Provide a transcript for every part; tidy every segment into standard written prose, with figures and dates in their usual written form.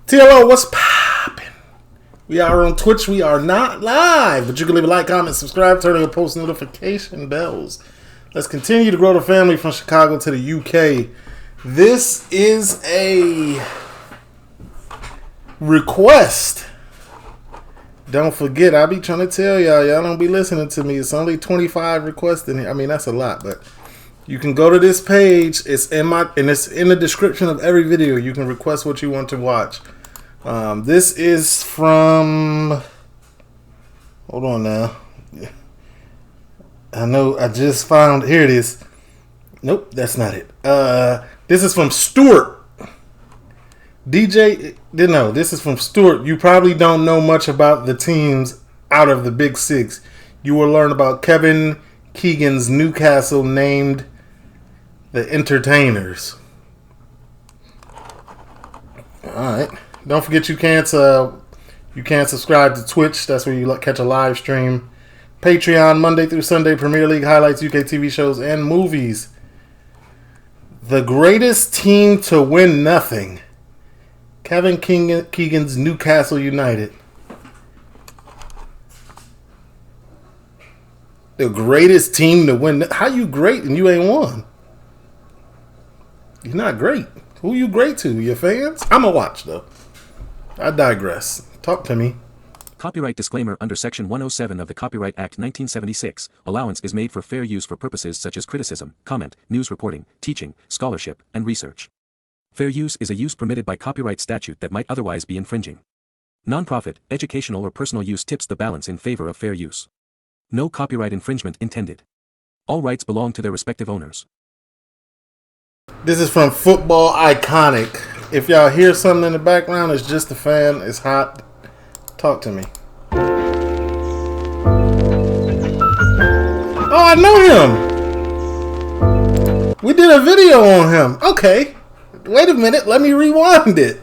TLO, what's poppin'? We are on Twitch. We are not live, but you can leave a like, comment, subscribe, turn on post notification bells. Let's continue to grow the family from Chicago to the UK. This is a request. Don't forget, I be trying to tell y'all don't be listening to me. It's only 25 requests in here. I mean, that's a lot, but you can go to this page. It's in the description of every video. You can request what you want to watch. This is from, hold on now. I know I just found, here it is. Nope, that's not it. This is from Stuart. This is from Stuart. You probably don't know much about the teams out of the Big Six. You will learn about Kevin Keegan's Newcastle named the Entertainers. Alright. Don't forget you can't subscribe to Twitch. That's where you catch a live stream. Patreon, Monday through Sunday, Premier League highlights, UK TV shows, and movies. The greatest team to win nothing. Kevin Keegan's Newcastle United. The greatest team to win. How you great and you ain't won? You're not great. Who you great to? Your fans? I'ma watch though. I digress. Talk to me. Copyright disclaimer. Under Section 107 of the Copyright Act 1976, allowance is made for fair use for purposes such as criticism, comment, news reporting, teaching, scholarship, and research. Fair use is a use permitted by copyright statute that might otherwise be infringing. Non-profit, educational or personal use tips the balance in favor of fair use. No copyright infringement intended. All rights belong to their respective owners. This is from Football Iconic. If y'all hear something in the background, it's just a fan. It's hot. Talk to me. Oh, I know him. We did a video on him. Okay. Wait a minute. Let me rewind it.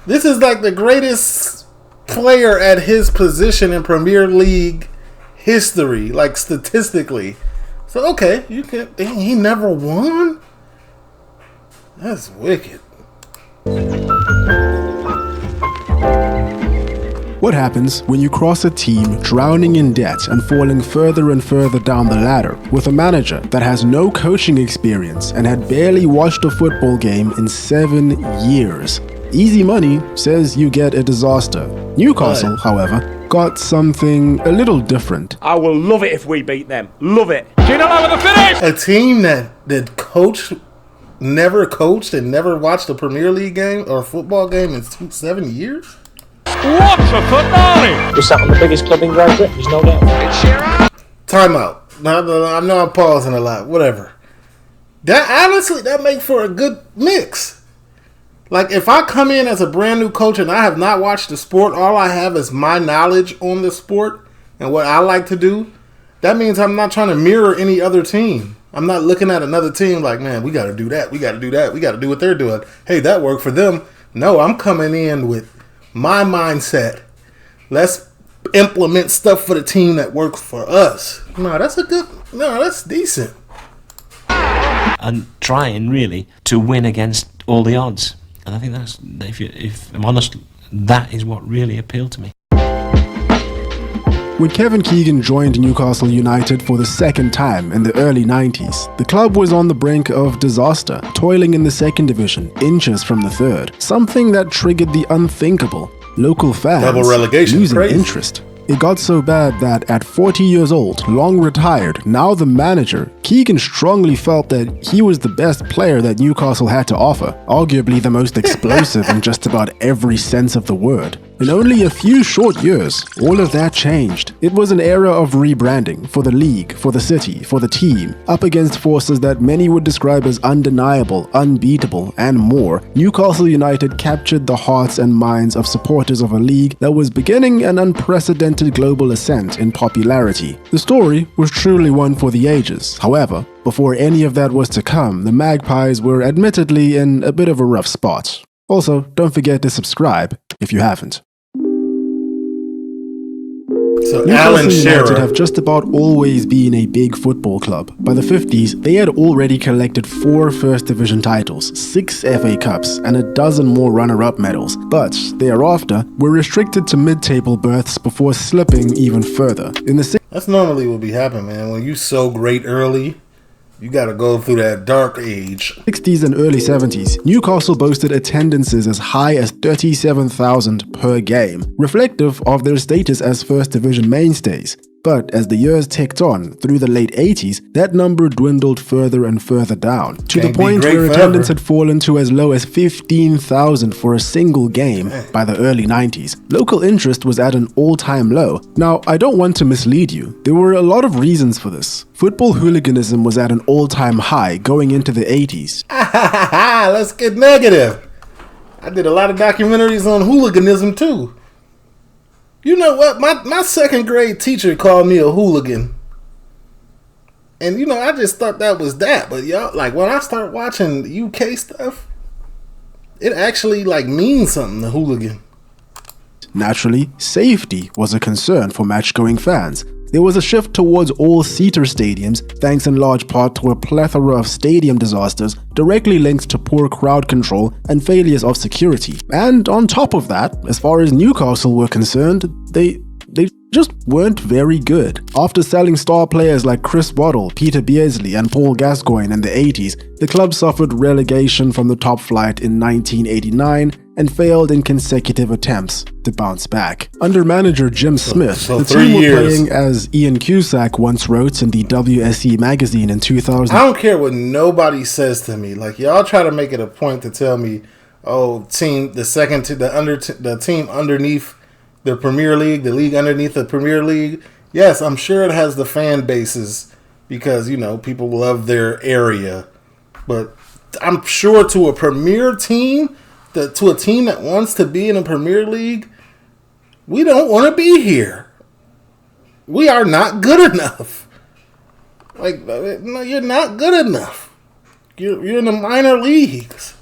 This is like the greatest player at his position in Premier League history, like statistically. So, okay. He never won? That's wicked. What happens when you cross a team drowning in debt and falling further and further down the ladder with a manager that has no coaching experience and had barely watched a football game in 7 years? Easy money says you get a disaster. Newcastle, however, got something a little different. I will love it if we beat them. Love it. Do you know how the finish? A team that never coached and never watched a Premier League game or a football game in 7 years? What a football! We're sat on the biggest club in Great Britain, there's no doubt. It's Shearer. Time out. I know I'm pausing a lot. Whatever. That makes for a good mix. Like, if I come in as a brand new coach and I have not watched the sport, all I have is my knowledge on the sport and what I like to do, that means I'm not trying to mirror any other team. I'm not looking at another team like, man, we got to do that. We got to do that. We got to do what they're doing. Hey, that worked for them. No, I'm coming in with my mindset. Let's implement stuff for the team that works for us. That's decent. And trying really to win against all the odds. And I think that's, if I'm honest, that is what really appealed to me. When Kevin Keegan joined Newcastle United for the second time in the early 90s, the club was on the brink of disaster, toiling in the second division, inches from the third, something that triggered the unthinkable. Local fans double relegation, losing crazy. interest. It got so bad that at 40 years old, long retired, now the manager, Keegan strongly felt that he was the best player that Newcastle had to offer, arguably the most explosive in just about every sense of the word. In only a few short years, all of that changed. It was an era of rebranding for the league, for the city, for the team, up against forces that many would describe as undeniable, unbeatable, and more. Newcastle United captured the hearts and minds of supporters of a league that was beginning an unprecedented global ascent in popularity. The story was truly one for the ages. However, before any of that was to come, the Magpies were admittedly in a bit of a rough spot. Also, don't forget to subscribe if you haven't. So Newcastle Alan United Shearer. have just about always been a big football club. By the 50s, they had already collected 4 First Division titles, 6 FA Cups, and a dozen more runner-up medals. But thereafter, were restricted to mid-table berths before slipping even further. In the That's normally what be happening, man. When you so great early, you got to go through that dark age. 60s and early 70s, Newcastle boasted attendances as high as 37,000 per game, reflective of their status as First Division mainstays. But as the years ticked on, through the late 80s, that number dwindled further and further down, to the point where attendance had fallen to as low as 15,000 for a single game by the early 90s. Local interest was at an all-time low. Now, I don't want to mislead you. There were a lot of reasons for this. Football hooliganism was at an all-time high going into the 80s. Let's get negative. I did a lot of documentaries on hooliganism too. You know what? My second grade teacher called me a hooligan. And you know, I just thought that was that. But y'all, like when I start watching UK stuff, it actually like means something, the hooligan. Naturally, safety was a concern for match-going fans. There was a shift towards all-seater stadiums, thanks in large part to a plethora of stadium disasters directly linked to poor crowd control and failures of security. And on top of that, as far as Newcastle were concerned, they just weren't very good. After selling star players like Chris Waddle, Peter Beardsley and Paul Gascoigne in the 80s, the club suffered relegation from the top flight in 1989 and failed in consecutive attempts to bounce back. Under manager Jim Smith, the team were playing, as Ian Cusack once wrote in the WSE magazine in 2000. I don't care what nobody says to me. Like y'all try to make it a point to tell me, oh, the team underneath the Premier League, the league underneath the Premier League. Yes, I'm sure it has the fan bases because, you know, people love their area. But I'm sure to a Premier team, to a team that wants to be in a Premier League, we don't want to be here. We are not good enough. Like, no, you're not good enough. You're in the minor leagues.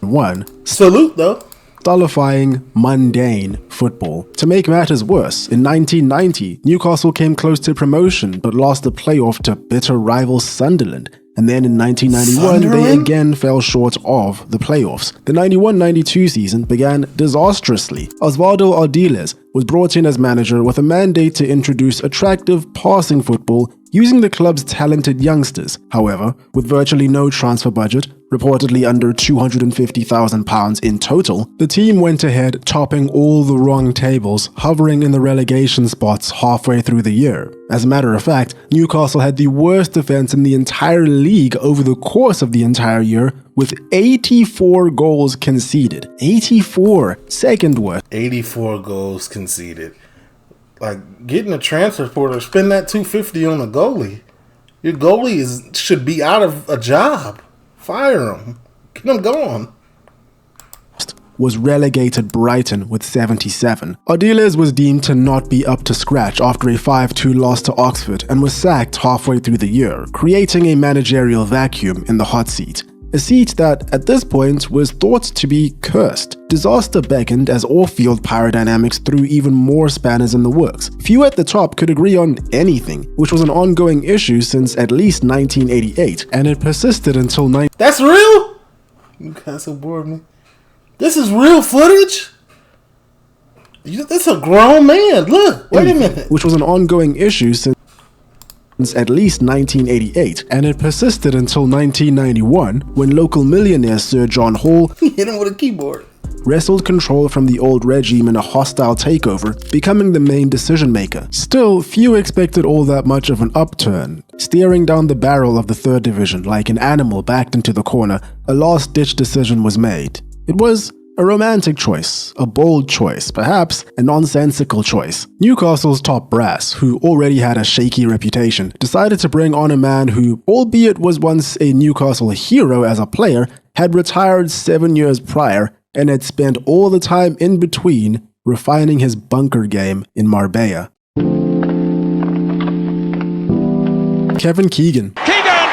Salute, though. Stultifying, mundane football. To make matters worse, in 1990, Newcastle came close to promotion but lost the playoff to bitter rival Sunderland. And then in 1991, they again fell short of the playoffs. The 91-92 season began disastrously. Osvaldo Ardiles was brought in as manager with a mandate to introduce attractive passing football using the club's talented youngsters. However, with virtually no transfer budget, reportedly under £250,000 in total, the team went ahead topping all the wrong tables, hovering in the relegation spots halfway through the year. As a matter of fact, Newcastle had the worst defense in the entire league over the course of the entire year, with 84 goals conceded. 84! Second worst. 84 goals conceded. Like, getting a transfer portal, spend that $250 on a goalie. Your goalie should be out of a job. Fire him. Get him going. Was relegated Brighton with 77. Ardiles was deemed to not be up to scratch after a 5-2 loss to Oxford and was sacked halfway through the year, creating a managerial vacuum in the hot seat. A seat that, at this point, was thought to be cursed. Disaster beckoned as off-field pyrodynamics threw even more spanners in the works. Few at the top could agree on anything, which was an ongoing issue since at least 1988, and it persisted until That's real? Newcastle bored me. This is real footage? That's a grown man. Look, wait a minute. Which was an ongoing issue since at least 1988, and it persisted until 1991 when local millionaire Sir John Hall hit him with a keyboard, wrestled control from the old regime in a hostile takeover, becoming the main decision maker. Still, few expected all that much of an upturn. Staring down the barrel of the third division like an animal backed into the corner, a last-ditch decision was made. It was a romantic choice, a bold choice, perhaps a nonsensical choice. Newcastle's top brass, who already had a shaky reputation, decided to bring on a man who, albeit was once a Newcastle hero as a player, had retired 7 years prior and had spent all the time in between refining his bunker game in Marbella. Kevin Keegan. Keegan!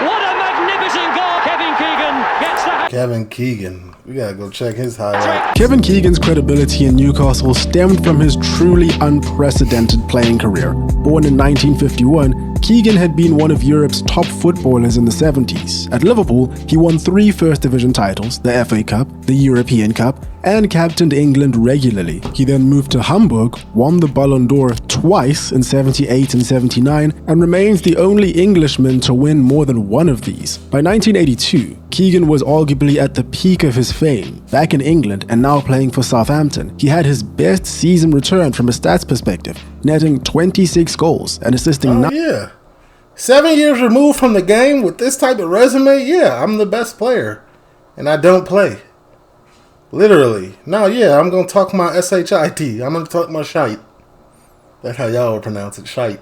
What a magnificent goal! Kevin Keegan gets the Kevin Keegan. We gotta go check his highlight. Kevin Keegan's credibility in Newcastle stemmed from his truly unprecedented playing career. Born in 1951, Keegan had been one of Europe's top footballers in the 70s. At Liverpool, he won 3 First Division titles, the FA Cup, the European Cup, and captained England regularly. He then moved to Hamburg, won the Ballon d'Or twice in 78 and 79, and remains the only Englishman to win more than one of these. By 1982, Keegan was arguably at the peak of his fame. Back in England and now playing for Southampton, he had his best season return from a stats perspective, netting 26 goals and assisting 9. Yeah. 7 years removed from the game with this type of resume, yeah, I'm the best player. And I don't play. Literally. No, yeah, I'm going to talk my shit. I'm going to talk my shite. That's how y'all would pronounce it, shite.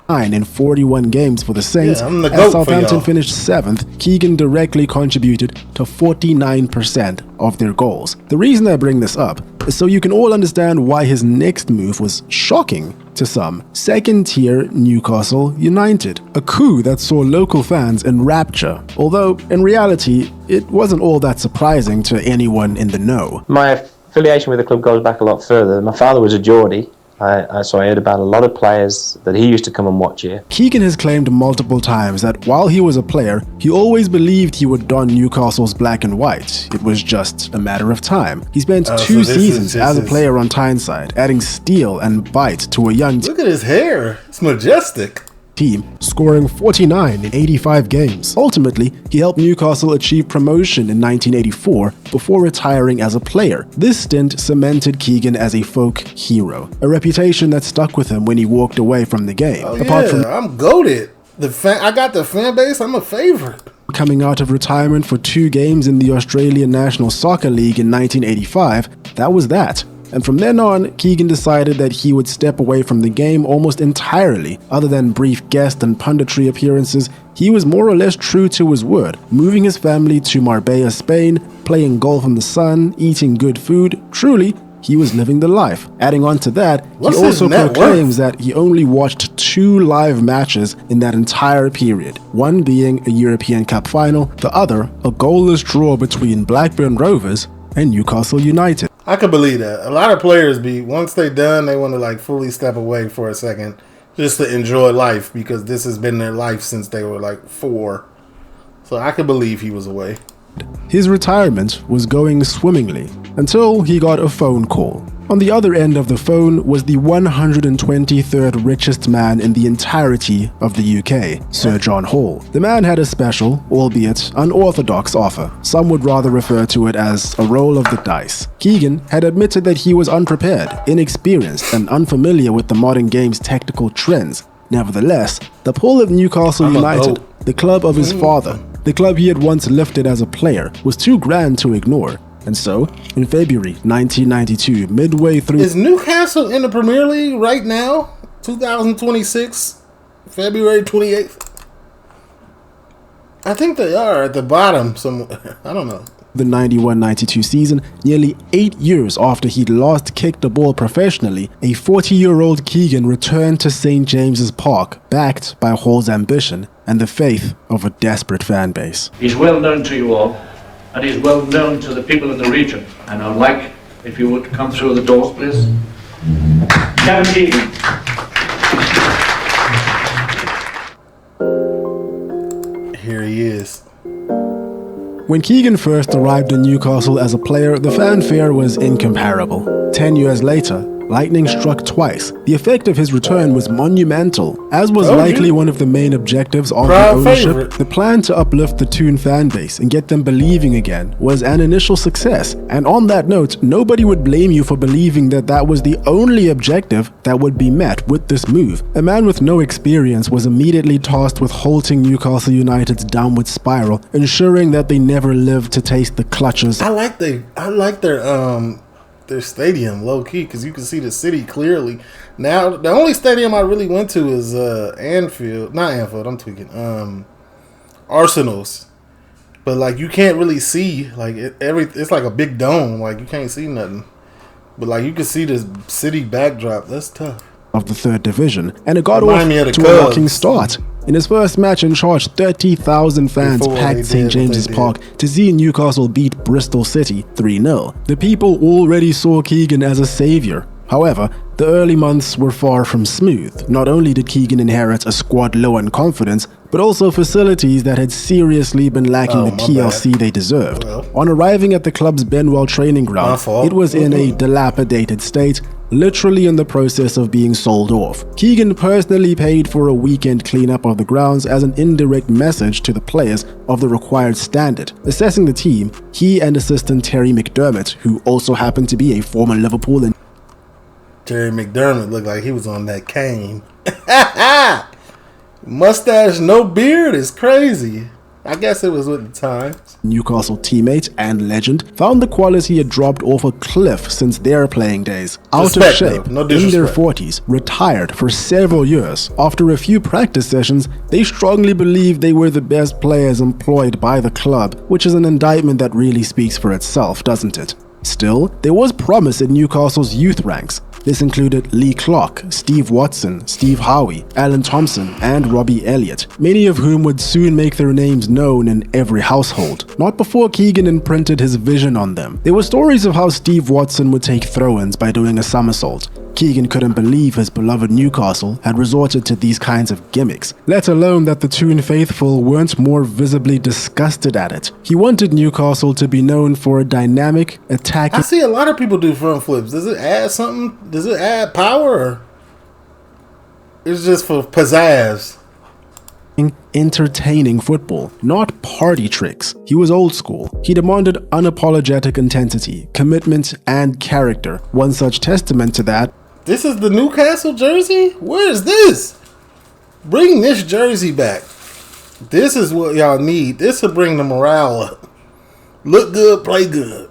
In 41 games for the Saints. Yeah, I'm the as GOAT Southampton for y'all. finished 7th, Keegan directly contributed to 49% of their goals. The reason I bring this up is so you can all understand why his next move was shocking to some. Second-tier Newcastle United. A coup that saw local fans in rapture, although in reality, it wasn't all that surprising to anyone in the know. My affiliation with the club goes back a lot further. My father was a Geordie. So I heard about a lot of players that he used to come and watch here. Keegan has claimed multiple times that while he was a player, he always believed he would don Newcastle's black and white. It was just a matter of time. He spent 2 seasons as a player on Tyneside, adding steel and bite to a young Look at his hair. It's majestic. team, scoring 49 in 85 games. Ultimately, he helped Newcastle achieve promotion in 1984 before retiring as a player. This stint cemented Keegan as a folk hero, a reputation that stuck with him when he walked away from the game. Oh, Apart from I'm goated. I got the fan base. I'm a favorite. coming out of retirement for 2 games in the Australian National Soccer League in 1985, that was that. And from then on, Keegan decided that he would step away from the game almost entirely. Other than brief guest and punditry appearances, he was more or less true to his word, moving his family to Marbella, Spain, playing golf in the sun, eating good food. Truly, he was living the life. Adding on to that, he also proclaims that he only watched 2 live matches in that entire period, one being a European Cup final, the other a goalless draw between Blackburn Rovers and Newcastle United. I could believe that. A lot of players once they're done, they want to like fully step away for a second just to enjoy life because this has been their life since they were like 4. So I could believe he was away. His retirement was going swimmingly until he got a phone call. On the other end of the phone was the 123rd richest man in the entirety of the UK, Sir John Hall. The man had a special, albeit unorthodox offer. Some would rather refer to it as a roll of the dice. Keegan had admitted that he was unprepared, inexperienced, and unfamiliar with the modern game's tactical trends. Nevertheless, the pull of Newcastle United, the club of his father, the club he had once lifted as a player, was too grand to ignore. And so, in February 1992, midway through... Is Newcastle in the Premier League right now? 2026? February 28th? I think they are at the bottom somewhere. I don't know. The 91-92 season, nearly 8 years after he'd last kicked a ball professionally, a 40-year-old Keegan returned to St. James's Park, backed by Hall's ambition and the faith of a desperate fan base. He's well known to you all, and he's well known to the people in the region. And I'd like, if you would come through the doors, please. Kevin Keegan. Here he is. When Keegan first arrived in Newcastle as a player, the fanfare was incomparable. 10 years later, lightning struck twice. The effect of his return was monumental, as was likely one of the main objectives of the ownership. The plan to uplift the Toon fan base and get them believing again was an initial success. And on that note, nobody would blame you for believing that that was the only objective that would be met with this move. A man with no experience was immediately tasked with halting Newcastle United's downward spiral, ensuring that they never lived to taste the clutches. I like their stadium low key because you can see the city clearly. Now the only stadium I really went to is not Anfield, I'm tweaking. Arsenal's. But like you can't really see like it's like a big dome, like you can't see nothing. But like you can see this city backdrop. That's tough. Of the 3rd division, and it got off to a rocking start. In his first match in charge, 30,000 fans packed St James's Park to see Newcastle beat Bristol City 3-0. The people already saw Keegan as a saviour. However, the early months were far from smooth. Not only did Keegan inherit a squad low in confidence, but also facilities that had seriously been lacking the TLC they deserved. On arriving at the club's Benwell training ground, it was in a dilapidated state, literally in the process of being sold off. Keegan personally paid for a weekend cleanup of the grounds as an indirect message to the players of the required standard. Assessing the team, he and assistant Terry McDermott, who also happened to be a former Liverpool and Terry McDermott looked like he was on that cane. Mustache, no beard is crazy. I guess it was with the times. Newcastle teammate and legend found the quality had dropped off a cliff since their playing days. Out of shape, in their 40s, retired for several years. After a few practice sessions, they strongly believed they were the best players employed by the club, which is an indictment that really speaks for itself, doesn't it? Still, there was promise in Newcastle's youth ranks. This included Lee Clark, Steve Watson, Steve Howie, Alan Thompson, and Robbie Elliott, many of whom would soon make their names known in every household, not before Keegan imprinted his vision on them. There were stories of how Steve Watson would take throw-ins by doing a somersault. Keegan couldn't believe his beloved Newcastle had resorted to these kinds of gimmicks, let alone that the Toon faithful weren't more visibly disgusted at it. He wanted Newcastle to be known for a dynamic, attacking... I see a lot of people do front flips. Does it add something? Does it add power? Or it's just for pizzazz? Entertaining football, not party tricks. He was old school. He demanded unapologetic intensity, commitment, and character. One such testament to that... This is the Newcastle jersey? Where is this? Bring this jersey back. This is what y'all need. This will bring the morale up. Look good, play good.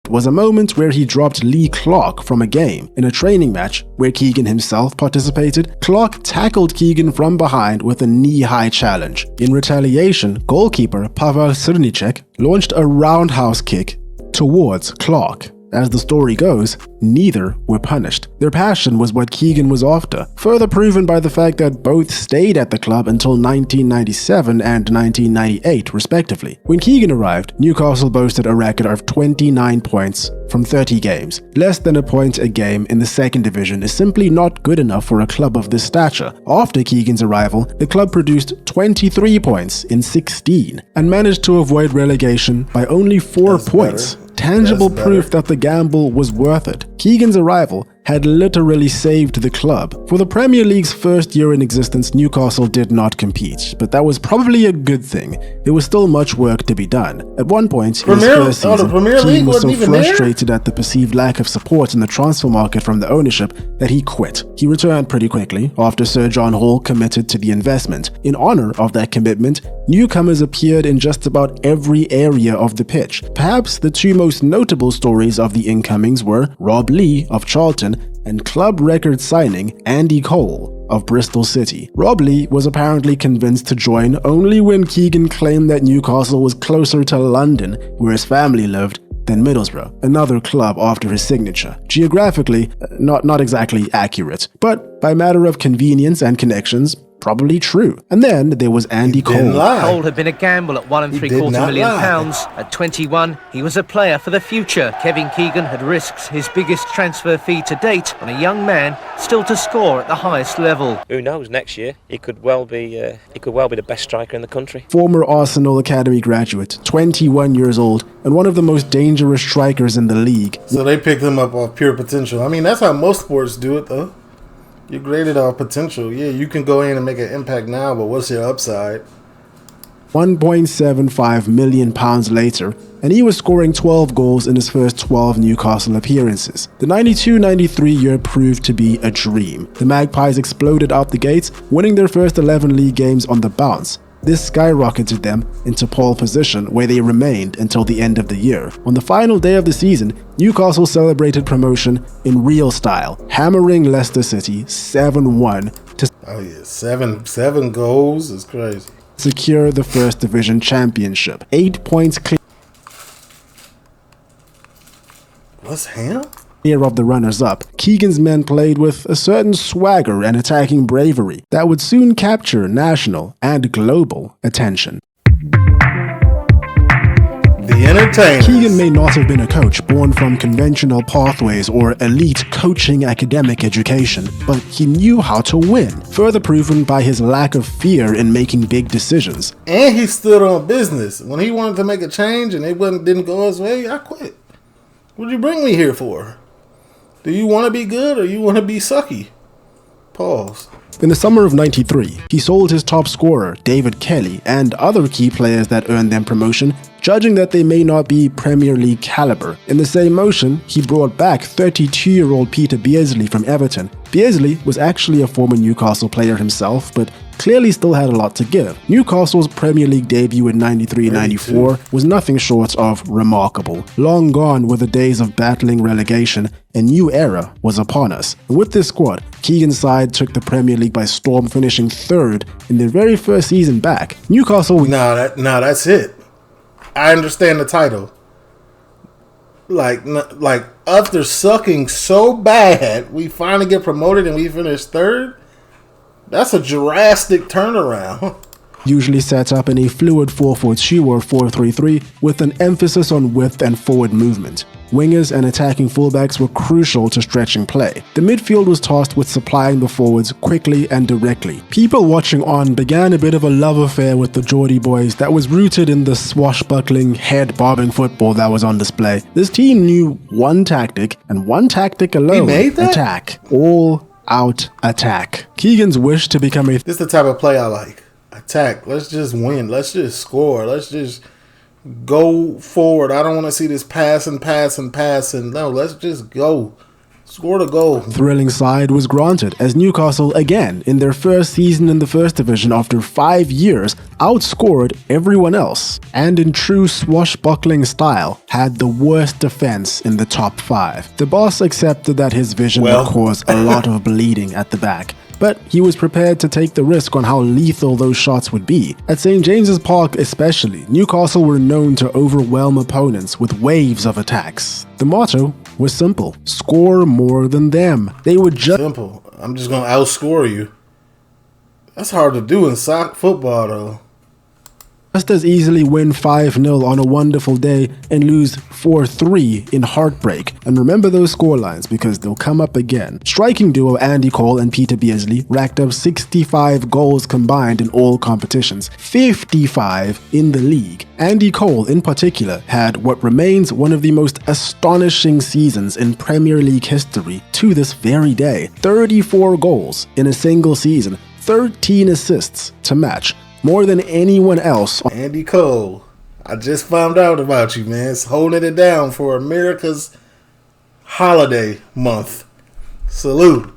Was a moment where he dropped Lee Clark from a game. In a training match where Keegan himself participated, Clark tackled Keegan from behind with a knee-high challenge. In retaliation, goalkeeper Pavel Srnicek launched a roundhouse kick towards Clark. As the story goes, neither were punished. Their passion was what Keegan was after, further proven by the fact that both stayed at the club until 1997 and 1998 respectively. When Keegan arrived, Newcastle boasted a record of 29 points from 30 games. Less than a point a game in the second division is simply not good enough for a club of this stature. After Keegan's arrival, the club produced 23 points in 16 and managed to avoid relegation by only 4 points. Tangible proof that the gamble was worth it. Keegan's arrival had literally saved the club. For the Premier League's first year in existence, Newcastle did not compete, but that was probably a good thing. There was still much work to be done. At one point in his first season, Keegan was so frustrated at the perceived lack of support in the transfer market from the ownership that he quit. He returned pretty quickly after Sir John Hall committed to the investment. In honor of that commitment, newcomers appeared in just about every area of the pitch. Perhaps the two most notable stories of the incomings were Rob Lee of Charlton and club record signing Andy Cole of Bristol City. Rob Lee was apparently convinced to join only when Keegan claimed that Newcastle was closer to London, where his family lived, than Middlesbrough, another club after his signature. Geographically, not exactly accurate, but by matter of convenience and connections, probably true. And then there was Andy Cole. Cole had been a gamble at £1.75 million. At 21, he was a player for the future. Kevin Keegan had risked his biggest transfer fee to date on a young man still to score at the highest level. Who knows? Next year he could well be the best striker in the country. Former Arsenal Academy graduate, 21 years old, and one of the most dangerous strikers in the league. So they picked him up off pure potential. I mean, that's how most sports do it, though. You graded off potential. Yeah, you can go in and make an impact now, but what's your upside? £1.75 million later, and he was scoring 12 goals in his first 12 Newcastle appearances. The 92-93 year proved to be a dream. The Magpies exploded out the gates, winning their first 11 league games on the bounce. This skyrocketed them into pole position, where they remained until the end of the year. On the final day of the season, Newcastle celebrated promotion in real style, hammering Leicester City 7-1 to seven goals is crazy. Secure the First Division Championship. 8 points clear. What's Ham? Year of the runners-up, Keegan's men played with a certain swagger and attacking bravery that would soon capture national and global attention. The entertainers. Keegan may not have been a coach born from conventional pathways or elite coaching academic education, but he knew how to win, further proven by his lack of fear in making big decisions. And he stood on business. When he wanted to make a change and it didn't go his way, I quit. What'd you bring me here for? Do you want to be good or you want to be sucky? Pause. In the summer of '93, he sold his top scorer, David Kelly, and other key players that earned them promotion, judging that they may not be Premier League caliber. In the same motion, he brought back 32-year-old Peter Beardsley from Everton. Beardsley was actually a former Newcastle player himself, but clearly still had a lot to give. Newcastle's Premier League debut in '93-94 was nothing short of remarkable. Long gone were the days of battling relegation, a new era was upon us. And with this squad, Keegan's side took the Premier League by storm, finishing third in their very first season back. Newcastle... that's it. I understand the title. Like after sucking so bad, we finally get promoted and we finish third? That's a drastic turnaround. Usually set up in a fluid 4-4-2 or 4-3-3 with an emphasis on width and forward movement. Wingers and attacking fullbacks were crucial to stretching play. The midfield was tasked with supplying the forwards quickly and directly. People watching on began a bit of a love affair with the Geordie boys that was rooted in the swashbuckling, head-bobbing football that was on display. This team knew one tactic, and one tactic alone: attack. All out attack. Keegan's wish to become a... This is the type of play I like. Attack. Let's just win. Let's just score. Let's just go forward. I don't want to see this passing. No, let's just go. Score the goal. Thrilling side was granted as Newcastle, again, in their first season in the First Division after 5 years, outscored everyone else, and in true swashbuckling style, had the worst defense in the top 5. The boss accepted that his vision would cause a lot of bleeding at the back, but he was prepared to take the risk on how lethal those shots would be. At St. James's Park especially, Newcastle were known to overwhelm opponents with waves of attacks. The motto was simple: score more than them. They would just... Simple. I'm just going to outscore you. That's hard to do in soccer football, though. Just as easily win 5-0 on a wonderful day and lose 4-3 in heartbreak. And remember those scorelines because they'll come up again. Striking duo Andy Cole and Peter Beardsley racked up 65 goals combined in all competitions, 55 in the league. Andy Cole in particular had what remains one of the most astonishing seasons in Premier League history to this very day. 34 goals in a single season, 13 assists to match. More than anyone else. Andy Cole, I just found out about you, man. It's holding it down for America's holiday month. Salute.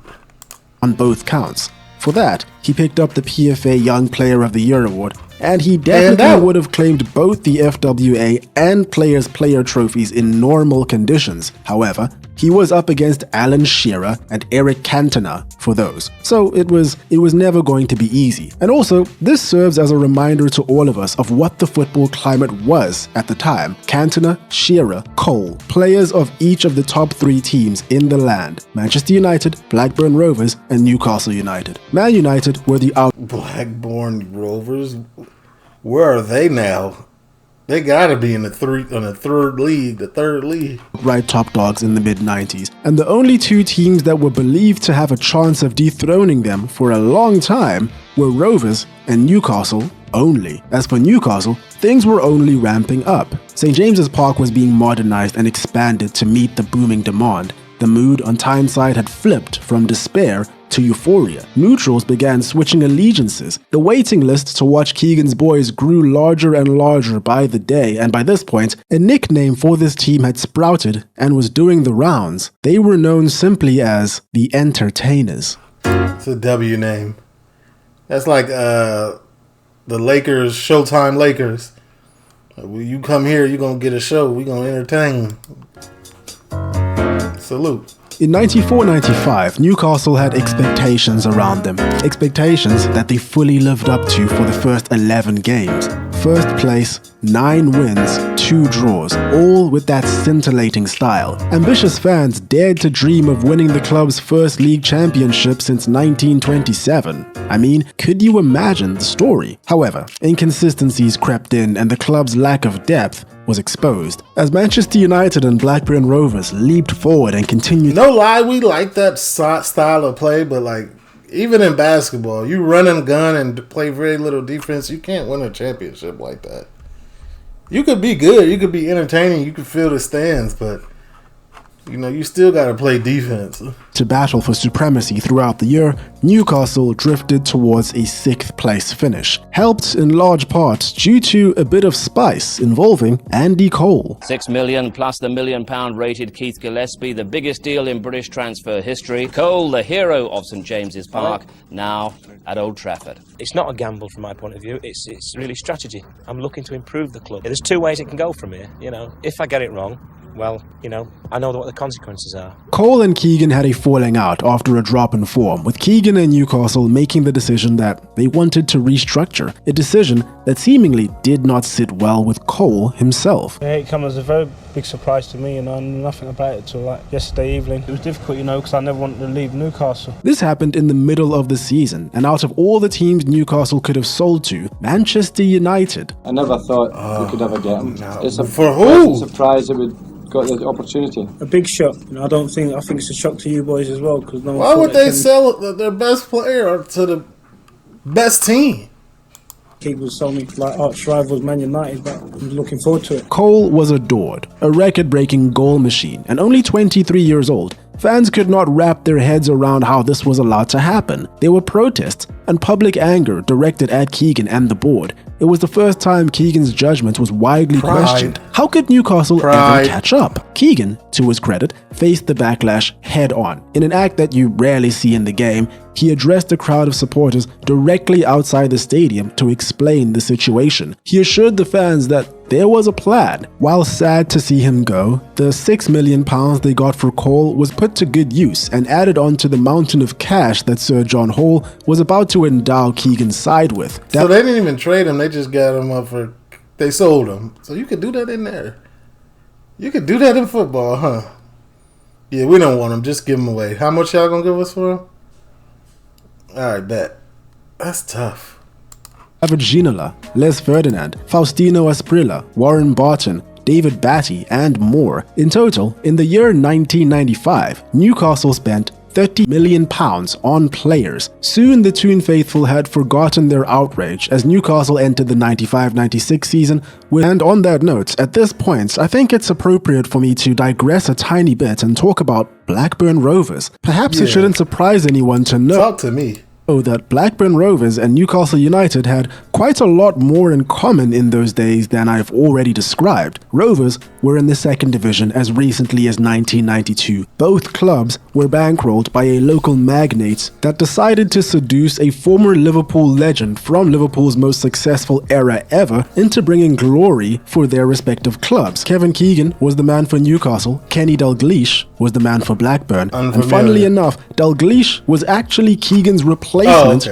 On both counts. For that, he picked up the PFA Young Player of the Year award, and he definitely would have claimed both the FWA and Players Player trophies in normal conditions. However, he was up against Alan Shearer and Eric Cantona for those, so it was never going to be easy. And also, this serves as a reminder to all of us of what the football climate was at the time. Cantona, Shearer, Cole, players of each of the top 3 teams in the land: Manchester United, Blackburn Rovers, and Newcastle United. Man United were the Blackburn Rovers? Where are they now? They gotta be in the third league. Right, top dogs in the mid-90s. And the only 2 teams that were believed to have a chance of dethroning them for a long time were Rovers and Newcastle only. As for Newcastle, things were only ramping up. St. James's Park was being modernized and expanded to meet the booming demand. The mood on Tyneside had flipped from despair to euphoria. Neutrals began switching allegiances. The waiting list to watch Keegan's boys grew larger and larger by the day, and by this point, a nickname for this team had sprouted and was doing the rounds. They were known simply as the Entertainers. It's a W name. That's like the Lakers, Showtime Lakers. When you come here, you're going to get a show. We're going to entertain. Salute. In 94-95, Newcastle had expectations around them. Expectations that they fully lived up to for the first 11 games. first place, 9 wins, 2 draws, all with that scintillating style. Ambitious fans dared to dream of winning the club's first league championship since 1927. I mean, could you imagine the story? However, inconsistencies crept in and the club's lack of depth was exposed, as Manchester United and Blackburn Rovers leaped forward and continued. No lie, we like that style of play, but like, even in basketball, you run and gun and play very little defense, you can't win a championship like that. You could be good, you could be entertaining, you could fill the stands, but you still got to play defense. To battle for supremacy throughout the year, Newcastle drifted towards a 6th place finish, helped in large part due to a bit of spice involving Andy Cole. £6 million plus the £1 million rated Keith Gillespie, the biggest deal in British transfer history. Cole, the hero of St James's Park, now at Old Trafford. It's not a gamble from my point of view, it's really strategy. I'm looking to improve the club. There's 2 ways it can go from here. If I get it wrong, well, I know what the consequences are. Cole and Keegan had a falling out after a drop in form, with Keegan and Newcastle making the decision that they wanted to restructure, a decision that seemingly did not sit well with Cole himself. It came as a very big surprise to me, I knew nothing about it till yesterday evening. It was difficult, because I never wanted to leave Newcastle. This happened in the middle of the season, and out of all the teams Newcastle could have sold to, Manchester United. I never thought we could ever get him. No. It's a For who? surprise that we'd got the opportunity. A big shock. I think it's a shock to you boys as well, because no one. Why would they sell their best player to the best team? People sold me like arch rivals Man United, but I'm looking forward to it. Cole was adored, a record-breaking goal machine, and only 23 years old. Fans could not wrap their heads around how this was allowed to happen. There were protests and public anger directed at Keegan and the board. It was the first time Keegan's judgment was widely questioned. How could Newcastle ever catch up? Keegan, to his credit, faced the backlash head-on. In an act that you rarely see in the game, he addressed a crowd of supporters directly outside the stadium to explain the situation. He assured the fans that there was a plan. While sad to see him go, the £6 million they got for Cole was put to good use and added on to the mountain of cash that Sir John Hall was about to endow Keegan's side with. So they didn't even trade him, they just got him up for... They sold him. So you could do that in there. You could do that in football, huh? Yeah, we don't want him, just give him away. How much y'all gonna give us for him? Alright, bet. That's tough. David Ginola, Les Ferdinand, Faustino Asprilla, Warren Barton, David Batty, and more. In total, in the year 1995, Newcastle spent £30 million on players. Soon the Toon faithful had forgotten their outrage as Newcastle entered the 95-96 season. And on that note, at this point, I think it's appropriate for me to digress a tiny bit and talk about Blackburn Rovers. Perhaps it shouldn't surprise anyone to know. Talk to me. That Blackburn Rovers and Newcastle United had quite a lot more in common in those days than I've already described. Rovers were in the 2nd division as recently as 1992. Both clubs were bankrolled by a local magnate that decided to seduce a former Liverpool legend from Liverpool's most successful era ever into bringing glory for their respective clubs. Kevin Keegan was the man for Newcastle, Kenny Dalglish was the man for Blackburn, and funnily enough, Dalglish was actually Keegan's replacement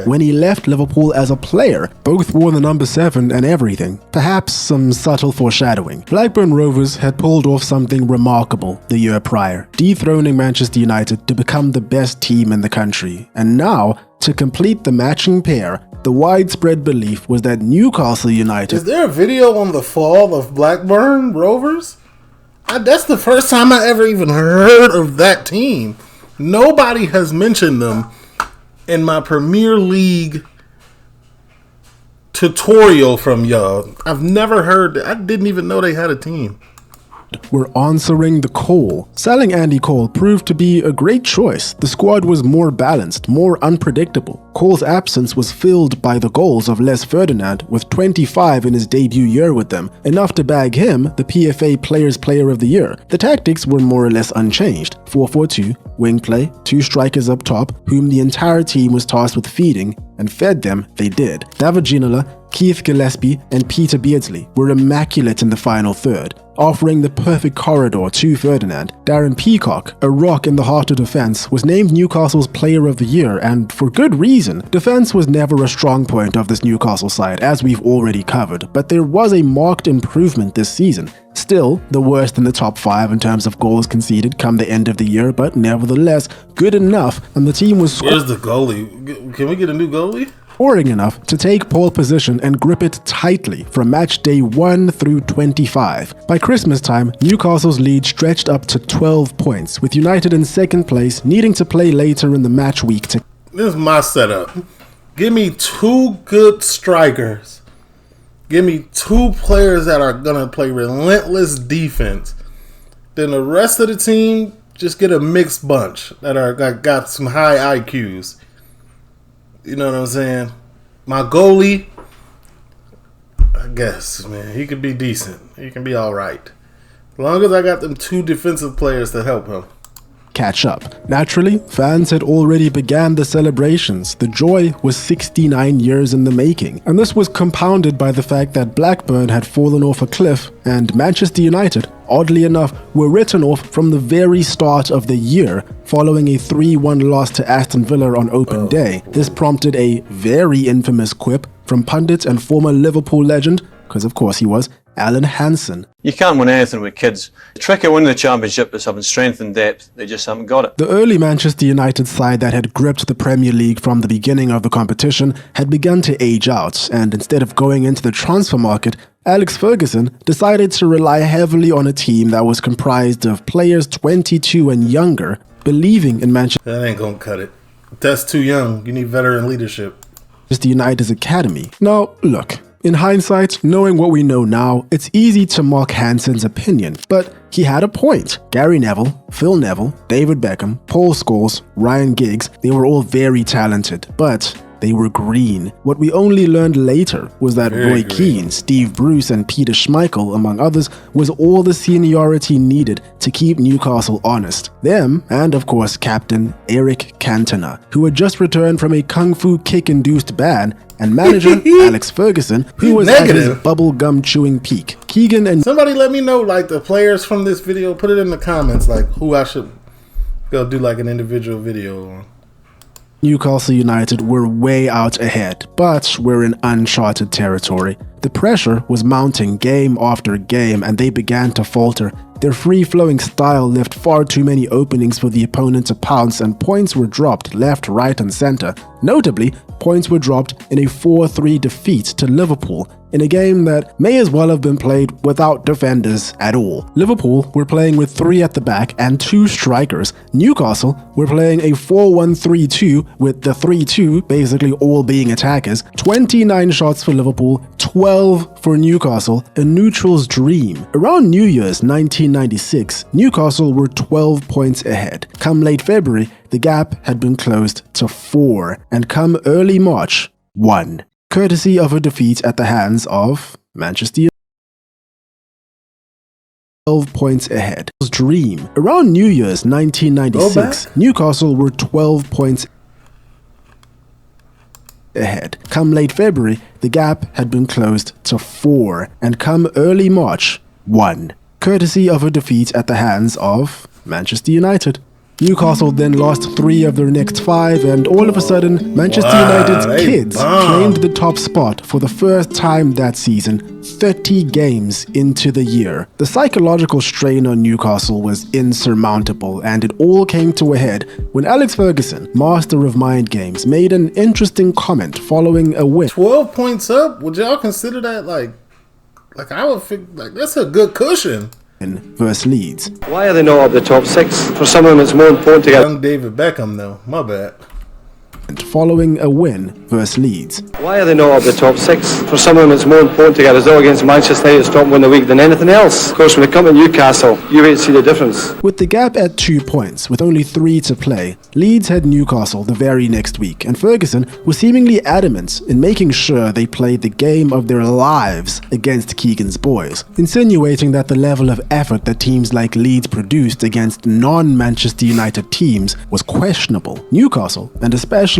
when he left Liverpool as a player. Both wore the number 7 and everything. Perhaps some subtle foreshadowing. Blackburn Rovers had pulled off something remarkable the year prior, dethroning Manchester United to become the best team in the country. And now, to complete the matching pair, the widespread belief was that Newcastle United... Is there a video on the fall of Blackburn Rovers? That's the first time I ever even heard of that team. Nobody has mentioned them in my Premier League tutorial from y'all. I've never heard that. I didn't even know they had a team. Were answering the call. Selling Andy Cole proved to be a great choice. The squad was more balanced, more unpredictable. Cole's absence was filled by the goals of Les Ferdinand, with 25 in his debut year with them, enough to bag him the PFA Players Player of the Year. The tactics were more or less unchanged. 4-4-2, wing play, 2 strikers up top, whom the entire team was tasked with feeding, and fed them they did. David Ginola, Keith Gillespie, and Peter Beardsley were immaculate in the final third. offering the perfect corridor to Ferdinand. Darren Peacock, a rock in the heart of defense, was named Newcastle's Player of the Year, and for good reason. Defense was never a strong point of this Newcastle side, as we've already covered, but there was a marked improvement this season. Still, the worst in the top 5 in terms of goals conceded come the end of the year, but nevertheless, good enough, and the team was Where's the goalie? Can we get a new goalie? Scoring enough to take pole position and grip it tightly from match day 1 through 25. By Christmas time, Newcastle's lead stretched up to 12 points, with United in second place needing to play later in the match week to... This is my setup. Give me 2 good strikers. Give me 2 players that are going to play relentless defense. Then the rest of the team, just get a mixed bunch that are got some high IQs. You know what I'm saying? My goalie, I guess, man, he could be decent. He can be all right. As long as I got them 2 defensive players to help him. Catch up. Naturally, fans had already began the celebrations. The joy was 69 years in the making, and this was compounded by the fact that Blackburn had fallen off a cliff and Manchester United, oddly enough, were written off from the very start of the year following a 3-1 loss to Aston Villa on open day. This prompted a very infamous quip from pundit and former Liverpool legend, because of course he was, Alan Hansen. You can't win anything with kids. The trick of winning the championship is having strength and depth. They just haven't got it. The early Manchester United side that had gripped the Premier League from the beginning of the competition had begun to age out, and instead of going into the transfer market, Alex Ferguson decided to rely heavily on a team that was comprised of players 22 and younger, believing in Manchester. That ain't gonna cut it. That's too young. You need veteran leadership. United's academy. Now, look. In hindsight, knowing what we know now, it's easy to mock Hansen's opinion, but he had a point. Gary Neville, Phil Neville, David Beckham, Paul Scholes, Ryan Giggs, they were all very talented, but they were green. What we only learned later was that Roy Keane, Steve Bruce and Peter Schmeichel, among others, was all the seniority needed to keep Newcastle honest. Them, and of course captain Eric Cantona, who had just returned from a kung fu kick-induced ban, and manager Alex Ferguson, who was at his bubblegum chewing peak. Keegan and... Somebody let me know, like, the players from this video. Put it in the comments, like, who I should go do, like, an individual video on. Newcastle United were way out ahead, but were in uncharted territory. The pressure was mounting game after game, and they began to falter. Their free-flowing style left far too many openings for the opponent to pounce, and points were dropped left, right and center. Notably, points were dropped in a 4-3 defeat to Liverpool, in a game that may as well have been played without defenders at all. Liverpool were playing with 3 at the back and 2 strikers. Newcastle were playing a 4-1-3-2 with the 3-2 basically all being attackers. 29 shots for Liverpool, 12 for Newcastle, a neutral's dream. Around New Year's 1996, Newcastle were 12 points ahead. Come late February, the gap had been closed to 4, and come early March, 1. Courtesy of a defeat at the hands of Manchester United. 12 points ahead. Dream. Around New Year's 1996, Newcastle were 12 points ahead. Come late February, the gap had been closed to 4, and come early March, 1. Courtesy of a defeat at the hands of Manchester United. Newcastle then lost 3 of their next 5, and all of a sudden, Manchester United's kids claimed the top spot for the first time that season, 30 games into the year. The psychological strain on Newcastle was insurmountable, and it all came to a head when Alex Ferguson, master of mind games, made an interesting comment following a win. 12 points up? Would y'all consider that like I would think, like, that's a good cushion. Versus Leeds. Why are they not up the top 6? For some of them it's more important to get... Young David Beckham though, my bad. Following a win versus Leeds. Why are they not up the top 6? For some of them it's more important to get a result against Manchester United to stop and win the week than anything else. Of course, when they come to Newcastle, you wait to see the difference. With the gap at 2 points, with only 3 to play, Leeds had Newcastle the very next week, and Ferguson was seemingly adamant in making sure they played the game of their lives against Keegan's boys, insinuating that the level of effort that teams like Leeds produced against non-Manchester United teams was questionable. Newcastle, and especially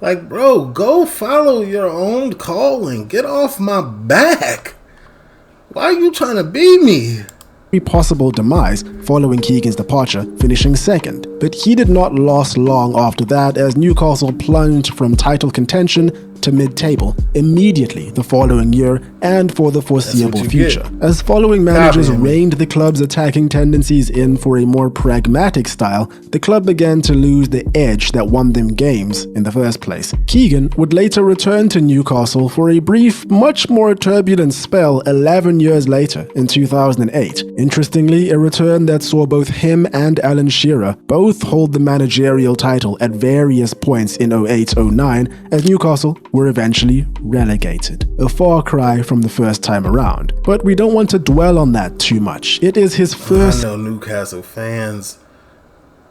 Like, bro, go follow your own calling. Get off my back. Why are you trying to be me? Possible demise following Keegan's departure, finishing second. But he did not last long after that, as Newcastle plunged from title contention to mid-table immediately the following year and for the foreseeable future. As following managers reined the club's attacking tendencies in for a more pragmatic style, the club began to lose the edge that won them games in the first place. Keegan would later return to Newcastle for a brief, much more turbulent spell 11 years later in 2008. Interestingly, a return that saw both him and Alan Shearer both hold the managerial title at various points in 08-09 as Newcastle were eventually relegated. A far cry from the first time around. But we don't want to dwell on that too much. It is his first... I know Newcastle fans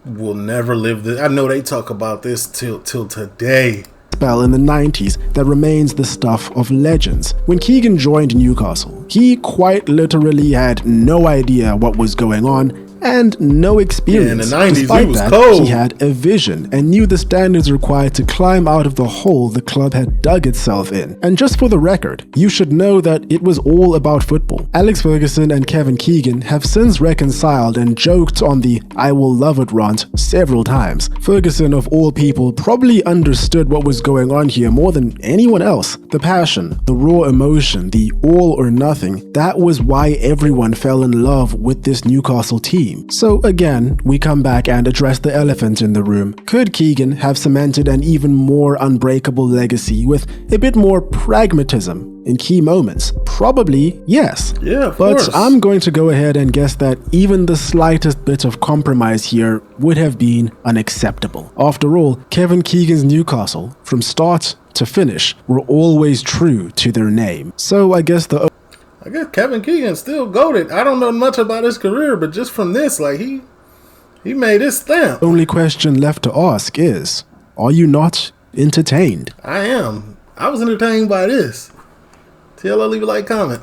will never live this. I know they talk about this till today. Spell in the 90s that remains the stuff of legends. When Keegan joined Newcastle, he quite literally had no idea what was going on and no experience. Yeah, in the 90s, Despite he was that, cold. He had a vision and knew the standards required to climb out of the hole the club had dug itself in. And just for the record, you should know that it was all about football. Alex Ferguson and Kevin Keegan have since reconciled and joked on the "I will love it" rant several times. Ferguson, of all people, probably understood what was going on here more than anyone else. The passion, the raw emotion, the all or nothing, that was why everyone fell in love with this Newcastle team. So again, we come back and address the elephant in the room. Could Keegan have cemented an even more unbreakable legacy with a bit more pragmatism in key moments? Probably yes. Yeah, of but course. I'm going to go ahead and guess that even the slightest bit of compromise here would have been unacceptable. After all, Kevin Keegan's Newcastle, from start to finish, were always true to their name. So I guess Kevin Keegan still goated. I don't know much about his career, but just from this, like he made his stamp. Only question left to ask is, are you not entertained? I am. I was entertained by this. TL, leave a like, comment.